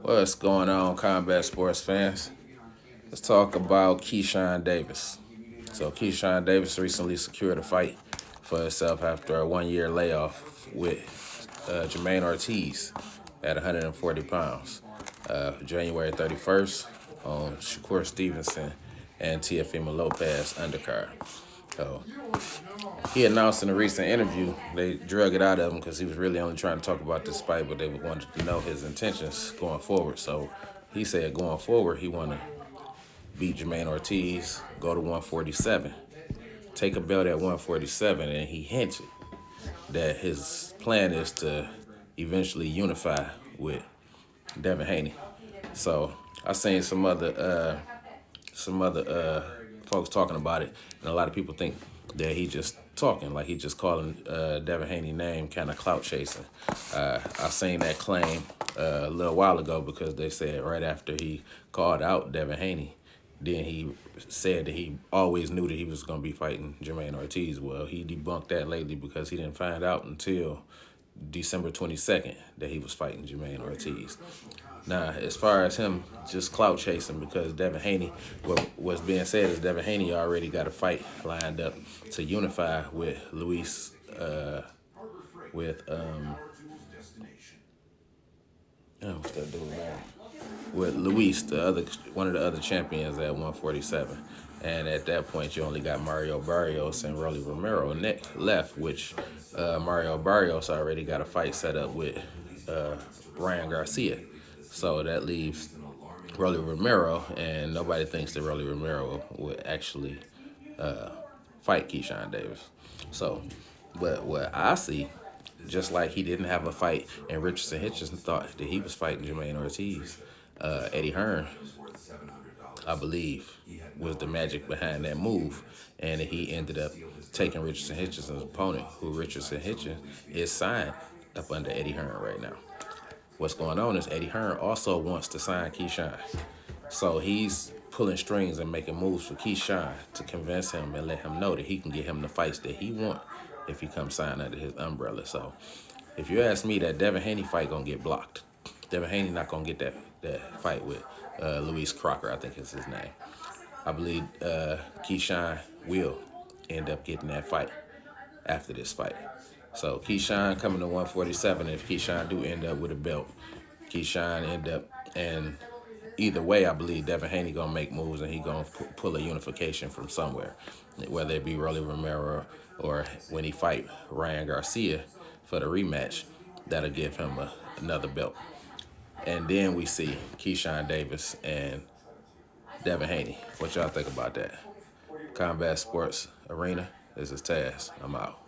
What's going on, combat sports fans? Let's talk about Keyshawn Davis. So Keyshawn Davis recently secured a fight for himself after a 1-year layoff with Jermaine Ortiz at 140 pounds. January 31st on Shakur Stevenson and Teofimo Lopez undercard. So he announced in a recent interview, they drug it out of him because he was really only trying to talk about this fight, but they wanted to know his intentions going forward. So he said going forward, he want to beat Jermaine Ortiz, go to 147, take a belt at 147, and he hinted that his plan is to eventually unify with Devin Haney. So I seen some other folks talking about it, and a lot of people think that he just talking, like he just calling Devin Haney name, kind of clout chasing. I seen that claim a little while ago because they said right after he called out Devin Haney, then he said that he always knew that he was going to be fighting Jermaine Ortiz. Well, he debunked that lately because he didn't find out until December 22nd that he was fighting Jermaine Ortiz. Now, as far as him just clout chasing, because Devin Haney, what's being said is Devin Haney already got a fight lined up to unify with Luis, what's that dude, man? With Luis, one of the other champions at 147. And at that point, you only got Mario Barrios and Rolly Romero left, which Mario Barrios already got a fight set up with Ryan Garcia. So that leaves Rolly Romero, and nobody thinks that Rolly Romero would actually fight Keyshawn Davis. So, but what I see, just like he didn't have a fight, and Richardson Hitchens thought that he was fighting Jermaine Ortiz, Eddie Hearn, I believe, was the magic behind that move, and he ended up taking Richardson Hitchens' opponent, who Richardson Hitchens is signed up under Eddie Hearn right now. What's going on is Eddie Hearn also wants to sign Keyshawn. So he's pulling strings and making moves for Keyshawn to convince him and let him know that he can get him the fights that he wants if he comes sign under his umbrella. So if you ask me, that Devin Haney fight going to get blocked. Devin Haney not going to get that fight with Luis Crocker, I think is his name. I believe Keyshawn will end up getting that fight after this fight. So Keyshawn coming to 147. If Keyshawn do end up with a belt, Keyshawn end up, and either way, I believe Devin Haney gonna make moves and he gonna pull a unification from somewhere, whether it be Rolly Romero or when he fight Ryan Garcia for the rematch, that'll give him another belt. And then we see Keyshawn Davis and Devin Haney. What y'all think about that? Combat Sports Arena, this is Taz. I'm out.